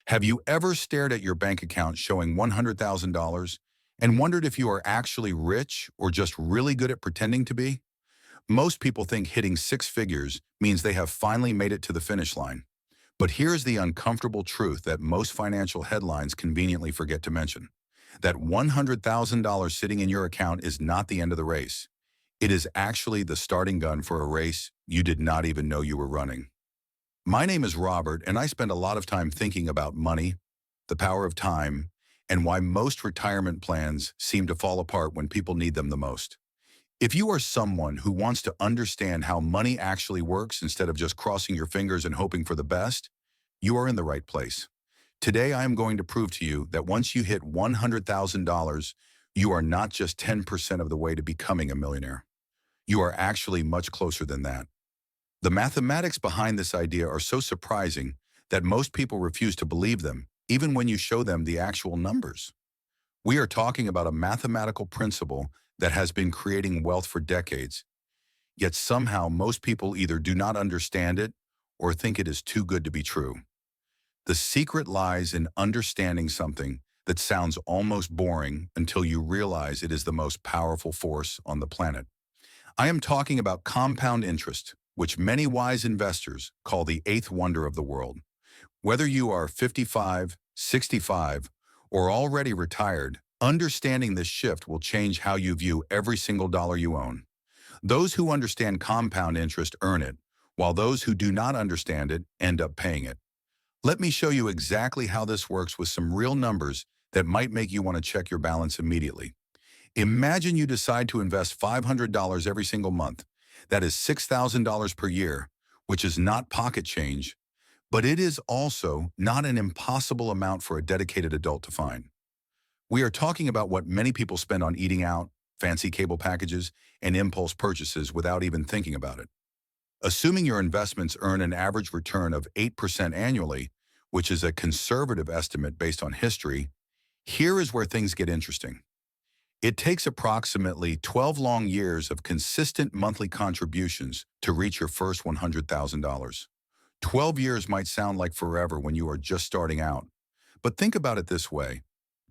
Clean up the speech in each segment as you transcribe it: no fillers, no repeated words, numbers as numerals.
Have you ever stared at your bank account showing $100,000 and wondered if you are actually rich or just really good at pretending to be? Most people think hitting six figures means they have finally made it to the finish line. But here's the uncomfortable truth that most financial headlines conveniently forget to mention. That $100,000 sitting in your account is not the end of the race. It is actually the starting gun for a race you did not even know you were running. My name is Robert, and I spend a lot of time thinking about money, the power of time, and why most retirement plans seem to fall apart when people need them the most. If you are someone who wants to understand how money actually works instead of just crossing your fingers and hoping for the best, you are in the right place. Today, I am going to prove to you that once you hit $100,000, you are not just 10% of the way to becoming a millionaire. You are actually much closer than that. The mathematics behind this idea are so surprising that most people refuse to believe them, even when you show them the actual numbers. We are talking about a mathematical principle that has been creating wealth for decades, yet somehow most people either do not understand it or think it is too good to be true. The secret lies in understanding something that sounds almost boring until you realize it is the most powerful force on the planet. I am talking about compound interest, which many wise investors call the eighth wonder of the world. Whether you are 55, 65, or already retired, understanding this shift will change how you view every single dollar you own. Those who understand compound interest earn it, while those who do not understand it end up paying it. Let me show you exactly how this works with some real numbers that might make you want to check your balance immediately. Imagine you decide to invest $500 every single month. That is $6,000 per year, which is not pocket change, but it is also not an impossible amount for a dedicated adult to find. We are talking about what many people spend on eating out, fancy cable packages, and impulse purchases without even thinking about it. Assuming your investments earn an average return of 8% annually, which is a conservative estimate based on history, here is where things get interesting. It takes approximately 12 long years of consistent monthly contributions to reach your first $100,000. 12 years might sound like forever when you are just starting out, but think about it this way.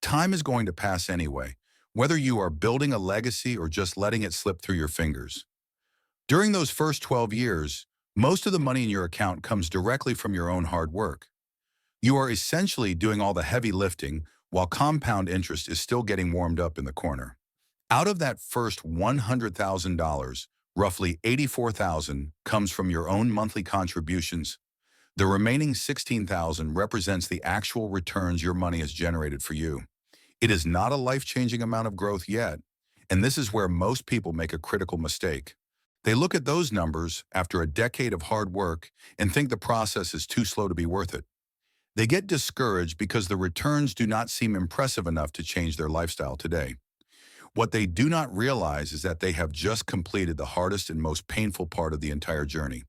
Time is going to pass anyway, whether you are building a legacy or just letting it slip through your fingers. During those first 12 years, most of the money in your account comes directly from your own hard work. You are essentially doing all the heavy lifting while compound interest is still getting warmed up in the corner. Out of that first $100,000, roughly $84,000 comes from your own monthly contributions. The remaining $16,000 represents the actual returns your money has generated for you. It is not a life-changing amount of growth yet, and this is where most people make a critical mistake. They look at those numbers after a decade of hard work and think the process is too slow to be worth it. They get discouraged because the returns do not seem impressive enough to change their lifestyle today. What they do not realize is that they have just completed the hardest and most painful part of the entire journey.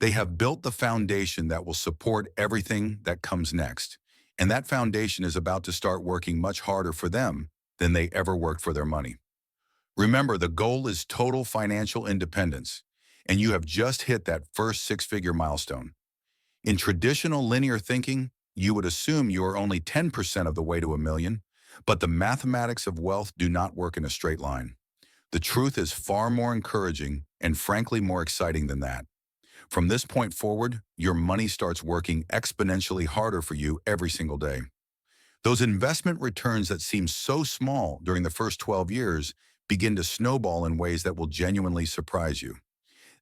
They have built the foundation that will support everything that comes next, and that foundation is about to start working much harder for them than they ever worked for their money. Remember, the goal is total financial independence, and you have just hit that first six-figure milestone. In traditional linear thinking, you would assume you are only 10% of the way to a million, but the mathematics of wealth do not work in a straight line. The truth is far more encouraging and frankly more exciting than that. From this point forward, your money starts working exponentially harder for you every single day. Those investment returns that seem so small during the first 12 years begin to snowball in ways that will genuinely surprise you.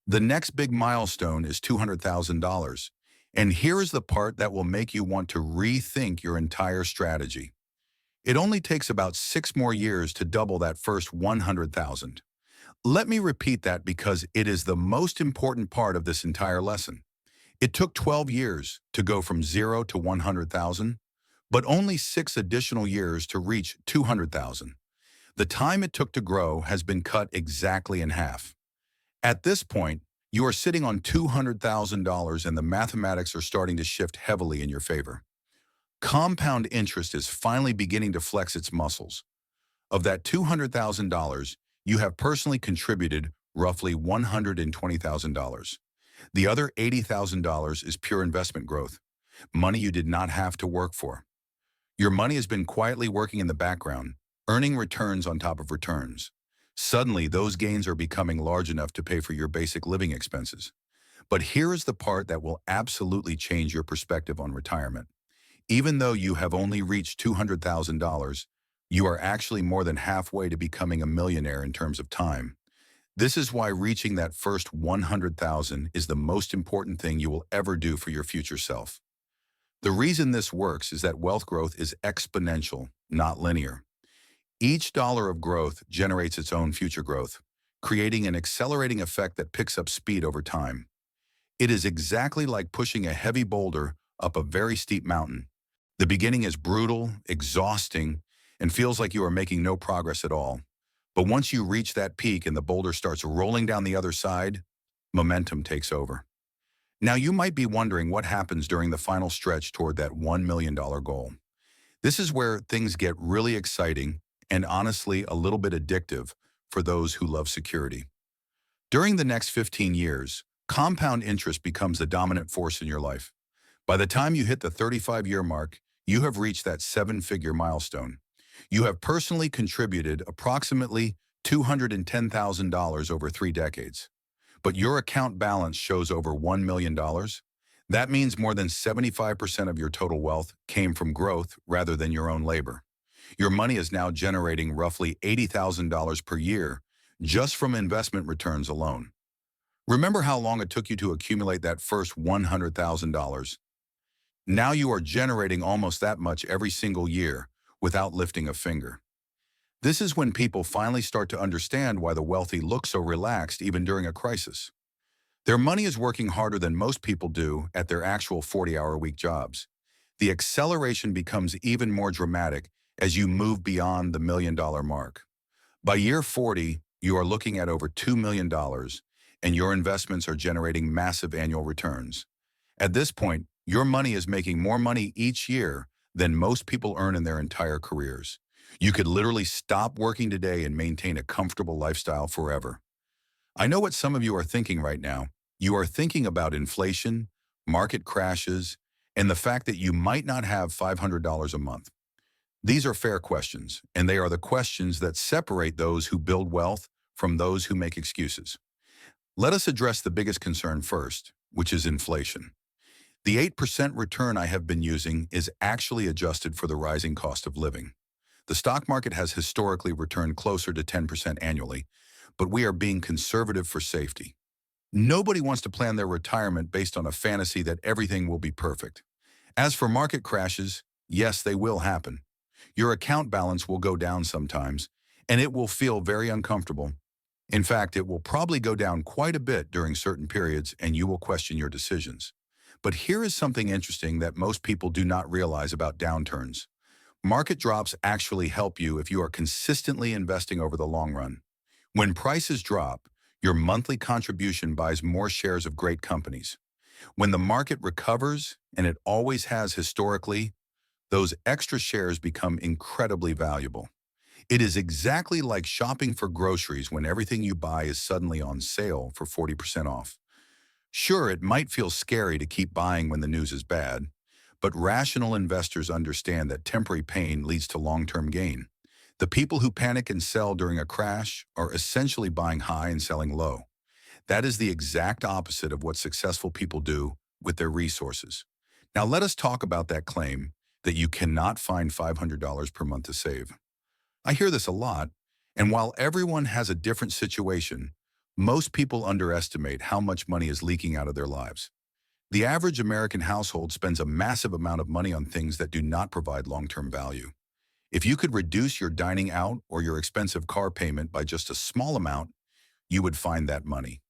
The next big milestone is $200,000. And here is the part that will make you want to rethink your entire strategy. It only takes about 6 more years to double that first 100,000. Let me repeat that because it is the most important part of this entire lesson. It took 12 years to go from 0 to 100,000, but only 6 additional years to reach 200,000. The time it took to grow has been cut exactly in half. At this point, you are sitting on $200,000 and the mathematics are starting to shift heavily in your favor. Compound interest is finally beginning to flex its muscles. Of that $200,000, you have personally contributed roughly $120,000. The other $80,000 is pure investment growth. money you did not have to work for. Your money has been quietly working in the background, earning returns on top of returns. Suddenly, those gains are becoming large enough to pay for your basic living expenses. But here is the part that will absolutely change your perspective on retirement. Even though you have only reached $200,000, you are actually more than halfway to becoming a millionaire in terms of time. This is why reaching that first 100,000 is the most important thing you will ever do for your future self. The reason this works is that wealth growth is exponential, not linear. Each dollar of growth generates its own future growth, creating an accelerating effect that picks up speed over time. It is exactly like pushing a heavy boulder up a very steep mountain. The beginning is brutal, exhausting, and feels like you are making no progress at all. But once you reach that peak and the boulder starts rolling down the other side, momentum takes over. Now you might be wondering what happens during the final stretch toward that $1 million goal. This is where things get really exciting and honestly a little bit addictive for those who love security. During the next 15 years, compound interest becomes the dominant force in your life. By the time you hit the 35-year mark, you have reached that seven-figure milestone. You have personally contributed approximately $210,000 over 3 decades. But your account balance shows over $1 million. That means more than 75% of your total wealth came from growth rather than your own labor. Your money is now generating roughly $80,000 per year just from investment returns alone. Remember how long it took you to accumulate that first $100,000? Now you are generating almost that much every single year without lifting a finger. This is when people finally start to understand why the wealthy look so relaxed even during a crisis. Their money is working harder than most people do at their actual 40-hour-a-week jobs. The acceleration becomes even more dramatic as you move beyond the $1 million mark. By year 40, you are looking at over $2 million, and your investments are generating massive annual returns. At this point, your money is making more money each year than most people earn in their entire careers. You could literally stop working today and maintain a comfortable lifestyle forever. I know what some of you are thinking right now. You are thinking about inflation, market crashes, and the fact that you might not have $500 a month. These are fair questions, and they are the questions that separate those who build wealth from those who make excuses. Let us address the biggest concern first, which is inflation. The 8% return I have been using is actually adjusted for the rising cost of living. The stock market has historically returned closer to 10% annually, but we are being conservative for safety. Nobody wants to plan their retirement based on a fantasy that everything will be perfect. As for market crashes, yes, they will happen. Your account balance will go down sometimes, and it will feel very uncomfortable. In fact, it will probably go down quite a bit during certain periods, and you will question your decisions. But here is something interesting that most people do not realize about downturns. Market drops actually help you if you are consistently investing over the long run. When prices drop, your monthly contribution buys more shares of great companies. When the market recovers, and it always has historically, those extra shares become incredibly valuable. It is exactly like shopping for groceries when everything you buy is suddenly on sale for 40% off. Sure, it might feel scary to keep buying when the news is bad, but rational investors understand that temporary pain leads to long-term gain. The people who panic and sell during a crash are essentially buying high and selling low. That is the exact opposite of what successful people do with their resources. Now let us talk about that claim that you cannot find $500 per month to save. I hear this a lot, and while everyone has a different situation, most people underestimate how much money is leaking out of their lives. The average American household spends a massive amount of money on things that do not provide long-term value. If you could reduce your dining out or your expensive car payment by just a small amount, you would find that money.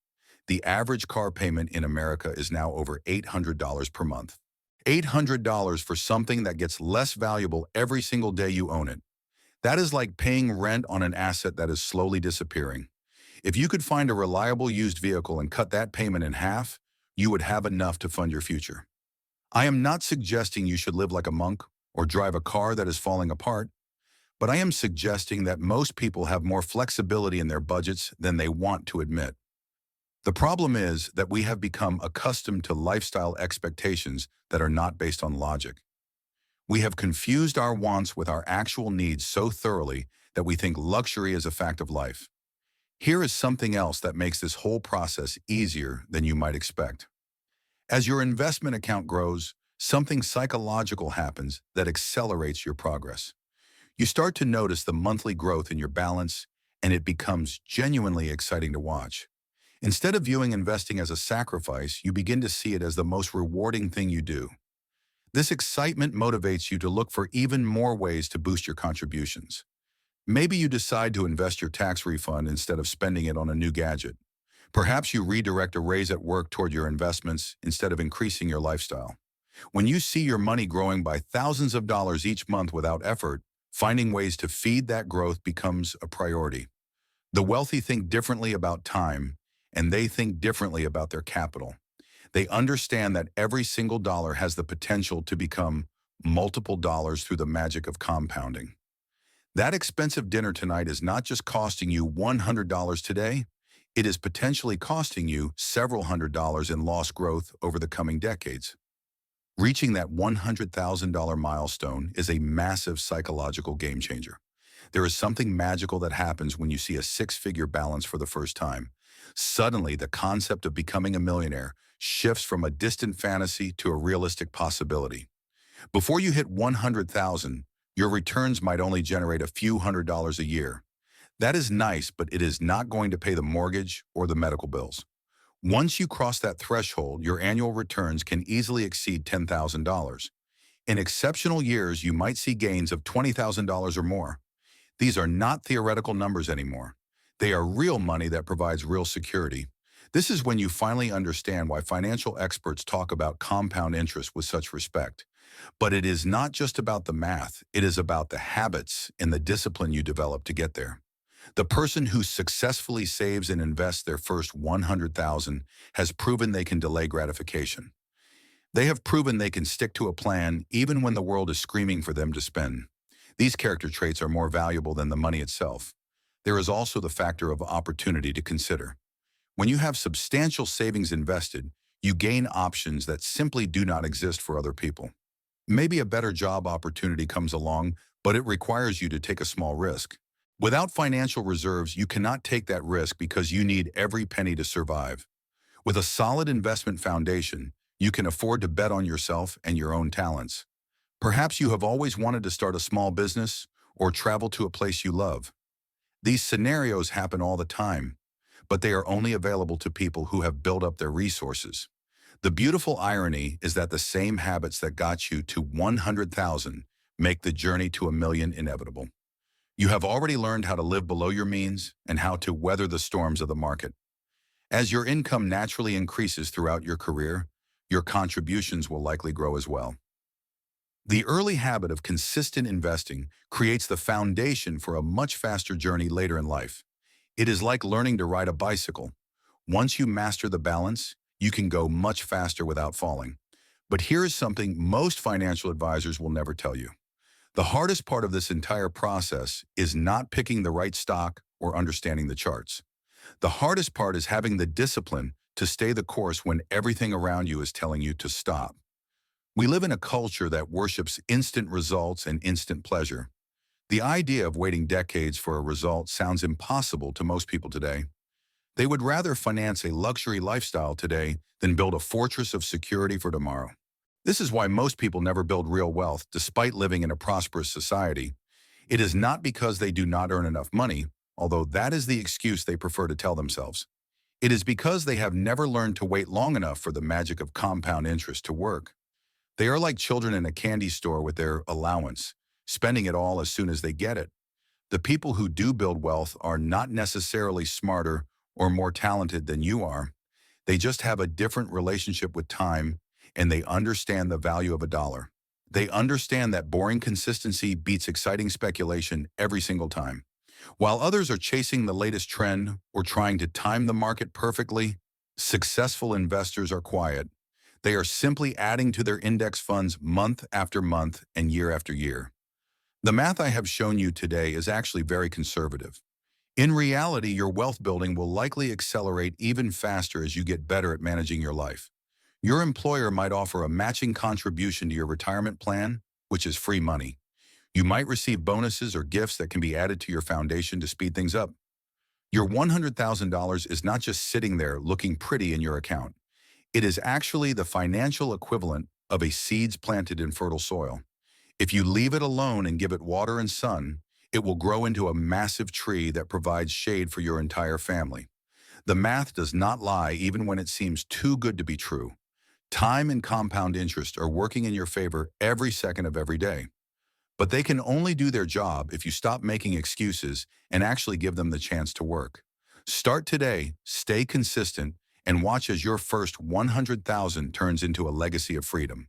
The average car payment in America is now over $800 per month. $800 for something that gets less valuable every single day you own it. That is like paying rent on an asset that is slowly disappearing. If you could find a reliable used vehicle and cut that payment in half, you would have enough to fund your future. I am not suggesting you should live like a monk or drive a car that is falling apart, but I am suggesting that most people have more flexibility in their budgets than they want to admit. The problem is that we have become accustomed to lifestyle expectations that are not based on logic. We have confused our wants with our actual needs so thoroughly that we think luxury is a fact of life. Here is something else that makes this whole process easier than you might expect. As your investment account grows, something psychological happens that accelerates your progress. You start to notice the monthly growth in your balance, and it becomes genuinely exciting to watch. Instead of viewing investing as a sacrifice, you begin to see it as the most rewarding thing you do. This excitement motivates you to look for even more ways to boost your contributions. Maybe you decide to invest your tax refund instead of spending it on a new gadget. Perhaps you redirect a raise at work toward your investments instead of increasing your lifestyle. When you see your money growing by thousands of dollars each month without effort, finding ways to feed that growth becomes a priority. The wealthy think differently about time, and they think differently about their capital. They understand that every single dollar has the potential to become multiple dollars through the magic of compounding. That expensive dinner tonight is not just costing you $100 today, it is potentially costing you several $100s in lost growth over the coming decades. Reaching that $100,000 milestone is a massive psychological game changer. There is something magical that happens when you see a six-figure balance for the first time. Suddenly, the concept of becoming a millionaire shifts from a distant fantasy to a realistic possibility. Before you hit 100,000, your returns might only generate a few $100s a year. That is nice, but it is not going to pay the mortgage or the medical bills. Once you cross that threshold, your annual returns can easily exceed $10,000. In exceptional years, you might see gains of $20,000 or more. These are not theoretical numbers anymore. They are real money that provides real security. This is when you finally understand why financial experts talk about compound interest with such respect. But it is not just about the math, it is about the habits and the discipline you develop to get there. The person who successfully saves and invests their first 100,000 has proven they can delay gratification. They have proven they can stick to a plan even when the world is screaming for them to spend. These character traits are more valuable than the money itself. There is also the factor of opportunity to consider. When you have substantial savings invested, you gain options that simply do not exist for other people. Maybe a better job opportunity comes along, but it requires you to take a small risk. Without financial reserves, you cannot take that risk because you need every penny to survive. With a solid investment foundation, you can afford to bet on yourself and your own talents. Perhaps you have always wanted to start a small business or travel to a place you love. These scenarios happen all the time, but they are only available to people who have built up their resources. The beautiful irony is that the same habits that got you to 100,000 make the journey to a million inevitable. You have already learned how to live below your means and how to weather the storms of the market. As your income naturally increases throughout your career, your contributions will likely grow as well. The early habit of consistent investing creates the foundation for a much faster journey later in life. It is like learning to ride a bicycle. Once you master the balance, you can go much faster without falling. But here is something most financial advisors will never tell you. The hardest part of this entire process is not picking the right stock or understanding the charts. The hardest part is having the discipline to stay the course when everything around you is telling you to stop. We live in a culture that worships instant results and instant pleasure. The idea of waiting decades for a result sounds impossible to most people today. They would rather finance a luxury lifestyle today than build a fortress of security for tomorrow. This is why most people never build real wealth despite living in a prosperous society. It is not because they do not earn enough money, although that is the excuse they prefer to tell themselves. It is because they have never learned to wait long enough for the magic of compound interest to work. They are like children in a candy store with their allowance, spending it all as soon as they get it. The people who do build wealth are not necessarily smarter or more talented than you are. They just have a different relationship with time, and they understand the value of a dollar. They understand that boring consistency beats exciting speculation every single time. While others are chasing the latest trend or trying to time the market perfectly, successful investors are quiet. They are simply adding to their index funds month after month and year after year. The math I have shown you today is actually very conservative. In reality, your wealth building will likely accelerate even faster as you get better at managing your life. Your employer might offer a matching contribution to your retirement plan, which is free money. You might receive bonuses or gifts that can be added to your foundation to speed things up. Your $100,000 is not just sitting there looking pretty in your account. It is actually the financial equivalent of a seeds planted in fertile soil. If you leave it alone and give it water and sun, it will grow into a massive tree that provides shade for your entire family. The math does not lie even when it seems too good to be true. Time and compound interest are working in your favor every second of every day. But they can only do their job if you stop making excuses and actually give them the chance to work. Start today, stay consistent, and watch as your first 100,000 turns into a legacy of freedom.